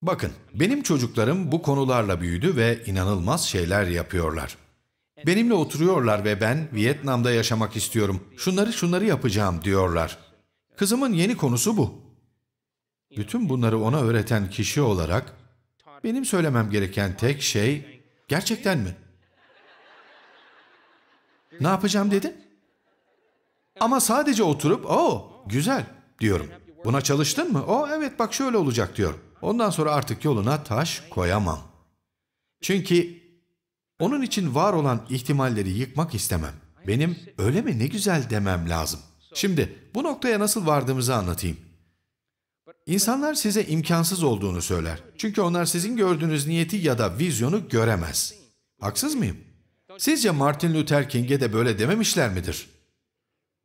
Bakın, benim çocuklarım bu konularla büyüdü ve inanılmaz şeyler yapıyorlar. Benimle oturuyorlar ve ben Vietnam'da yaşamak istiyorum, şunları yapacağım diyorlar. Kızımın yeni konusu bu. Bütün bunları ona öğreten kişi olarak benim söylemem gereken tek şey, gerçekten mi? Ne yapacağım dedin? Ama sadece oturup, güzel diyorum. Buna çalıştın mı? Evet bak şöyle olacak diyor. Ondan sonra artık yoluna taş koyamam. Çünkü onun için var olan ihtimalleri yıkmak istemem. Benim öyle mi ne güzel demem lazım. Şimdi bu noktaya nasıl vardığımızı anlatayım. İnsanlar size imkansız olduğunu söyler. Çünkü onlar sizin gördüğünüz niyeti ya da vizyonu göremez. Haksız mıyım? Sizce Martin Luther King'e de böyle dememişler midir?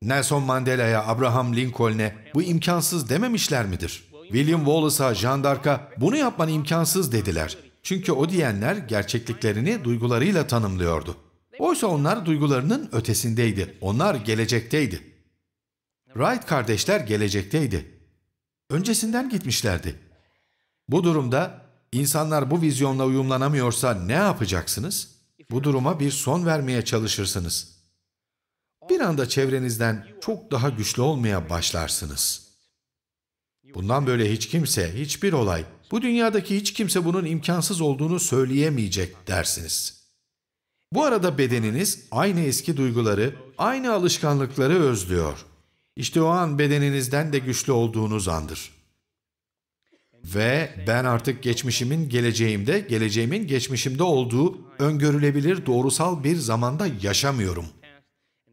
Nelson Mandela'ya, Abraham Lincoln'e bu imkansız dememişler midir? William Wallace'a, Jeanne d'Arc'a bunu yapman imkansız dediler. Çünkü o diyenler gerçekliklerini duygularıyla tanımlıyordu. Oysa onlar duygularının ötesindeydi. Onlar gelecekteydi. Wright kardeşler gelecekteydi. Öncesinden gitmişlerdi. Bu durumda insanlar bu vizyonla uyumlanamıyorsa ne yapacaksınız? Bu duruma bir son vermeye çalışırsınız. Bir anda çevrenizden çok daha güçlü olmaya başlarsınız. Bundan böyle hiç kimse, hiçbir olay, bu dünyadaki hiç kimse bunun imkansız olduğunu söyleyemeyecek dersiniz. Bu arada bedeniniz aynı eski duyguları, aynı alışkanlıkları özlüyor. İşte o an bedeninizden de güçlü olduğunuz andır. Ve ben artık geçmişimin geleceğimde, geleceğimin geçmişimde olduğu öngörülebilir doğrusal bir zamanda yaşamıyorum.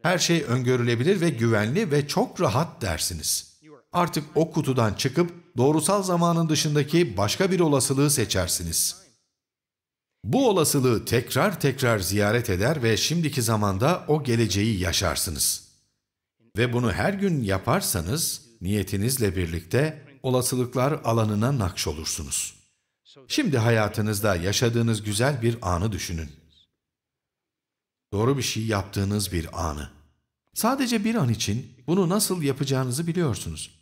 Her şey öngörülebilir ve güvenli ve çok rahat dersiniz. Artık o kutudan çıkıp doğrusal zamanın dışındaki başka bir olasılığı seçersiniz. Bu olasılığı tekrar tekrar ziyaret eder ve şimdiki zamanda o geleceği yaşarsınız. Ve bunu her gün yaparsanız niyetinizle birlikte olasılıklar alanına nakşolursunuz. Şimdi hayatınızda yaşadığınız güzel bir anı düşünün. Doğru bir şey yaptığınız bir anı. Sadece bir an için bunu nasıl yapacağınızı biliyorsunuz.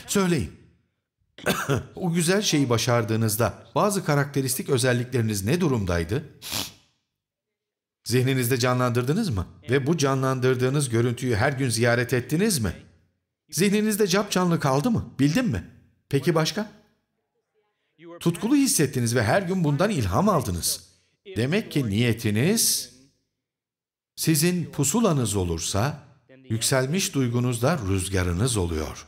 Söyleyin. O güzel şeyi başardığınızda bazı karakteristik özellikleriniz ne durumdaydı? Zihninizde canlandırdınız mı? Ve bu canlandırdığınız görüntüyü her gün ziyaret ettiniz mi? Zihninizde capcanlı kaldı mı? Bildin mi? Peki başka? Tutkulu hissettiniz ve her gün bundan ilham aldınız. Demek ki niyetiniz sizin pusulanız olursa, yükselmiş duygunuz da rüzgarınız oluyor.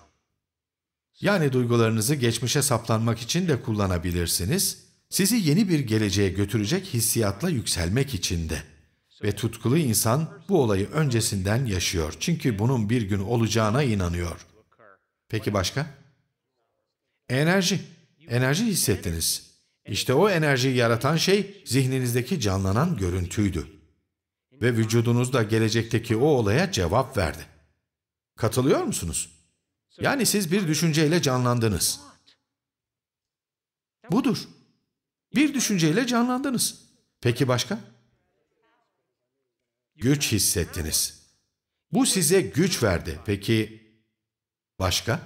Yani duygularınızı geçmişe saplanmak için de kullanabilirsiniz, sizi yeni bir geleceğe götürecek hissiyatla yükselmek için de. Ve tutkulu insan bu olayı öncesinden yaşıyor. Çünkü bunun bir gün olacağına inanıyor. Peki başka? Enerji. Enerji hissettiniz. İşte o enerjiyi yaratan şey zihninizdeki canlanan görüntüydü. Ve vücudunuz da gelecekteki o olaya cevap verdi. Katılıyor musunuz? Yani siz bir düşünceyle canlandınız. Budur. Bir düşünceyle canlandınız. Peki başka? Güç hissettiniz. Bu size güç verdi. Peki başka?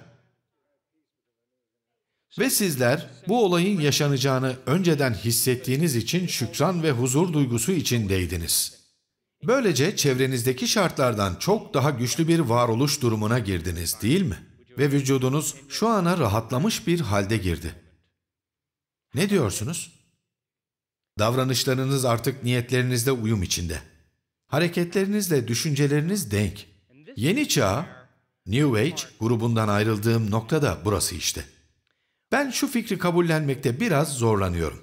Ve sizler bu olayın yaşanacağını önceden hissettiğiniz için şükran ve huzur duygusu içindeydiniz. Böylece çevrenizdeki şartlardan çok daha güçlü bir varoluş durumuna girdiniz, değil mi? Ve vücudunuz şu ana rahatlamış bir halde girdi. Ne diyorsunuz? Davranışlarınız artık niyetlerinizle uyum içinde. Hareketlerinizle düşünceleriniz denk. Yeni çağ, New Age grubundan ayrıldığım nokta da burası işte. Ben şu fikri kabullenmekte biraz zorlanıyorum.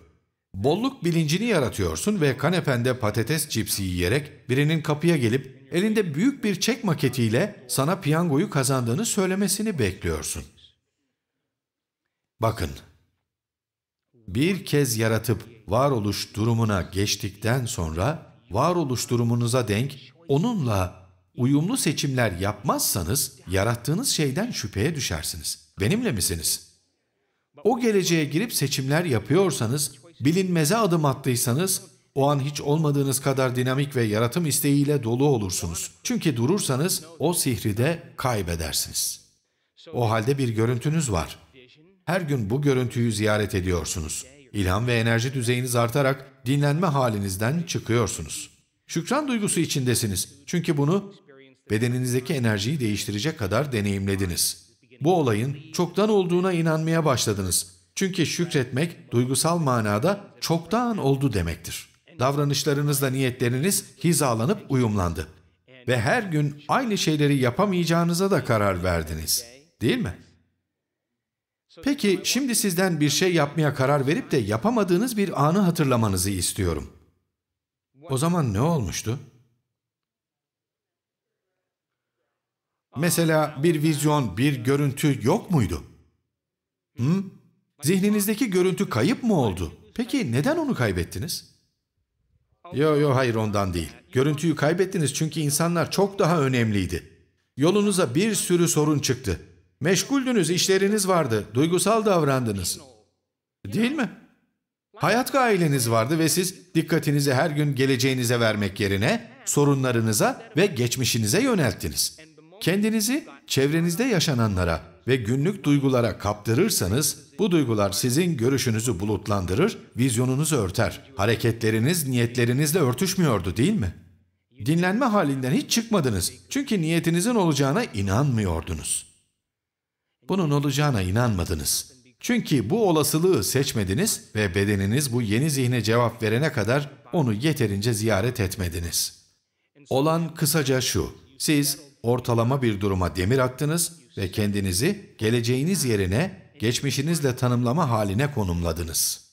Bolluk bilincini yaratıyorsun ve kanepende patates cipsi yiyerek birinin kapıya gelip elinde büyük bir çek maketiyle sana piyangoyu kazandığını söylemesini bekliyorsun. Bakın, bir kez yaratıp varoluş durumuna geçtikten sonra varoluş durumunuza denk onunla uyumlu seçimler yapmazsanız yarattığınız şeyden şüpheye düşersiniz. Benimle misiniz? O geleceğe girip seçimler yapıyorsanız, bilinmeze adım attıysanız, o an hiç olmadığınız kadar dinamik ve yaratım isteğiyle dolu olursunuz. Çünkü durursanız o sihri de kaybedersiniz. O halde bir görüntünüz var. Her gün bu görüntüyü ziyaret ediyorsunuz. İlham ve enerji düzeyiniz artarak dinlenme halinizden çıkıyorsunuz. Şükran duygusu içindesiniz. Çünkü bunu bedeninizdeki enerjiyi değiştirecek kadar deneyimlediniz. Bu olayın çoktan olduğuna inanmaya başladınız. Çünkü şükretmek duygusal manada çoktan oldu demektir. Davranışlarınızla niyetleriniz hizalanıp uyumlandı. Ve her gün aynı şeyleri yapamayacağınıza da karar verdiniz. Değil mi? Peki şimdi sizden bir şey yapmaya karar verip de yapamadığınız bir anı hatırlamanızı istiyorum. O zaman ne olmuştu? Mesela bir vizyon, bir görüntü yok muydu? Hı? Zihninizdeki görüntü kayıp mı oldu? Peki neden onu kaybettiniz? Hayır ondan değil. Görüntüyü kaybettiniz çünkü insanlar çok daha önemliydi. Yolunuza bir sürü sorun çıktı. Meşguldünüz, işleriniz vardı, duygusal davrandınız. Değil mi? Hayat gaileniz vardı ve siz dikkatinizi her gün geleceğinize vermek yerine sorunlarınıza ve geçmişinize yönelttiniz. Kendinizi çevrenizde yaşananlara ve günlük duygulara kaptırırsanız bu duygular sizin görüşünüzü bulutlandırır, vizyonunuzu örter. Hareketleriniz niyetlerinizle örtüşmüyordu değil mi? Dinlenme halinden hiç çıkmadınız çünkü niyetinizin olacağına inanmıyordunuz. Bunun olacağına inanmadınız. Çünkü bu olasılığı seçmediniz ve bedeniniz bu yeni zihne cevap verene kadar onu yeterince ziyaret etmediniz. Olan kısaca şu, siz ortalama bir duruma demir attınız ve kendinizi geleceğiniz yerine geçmişinizle tanımlama haline konumladınız.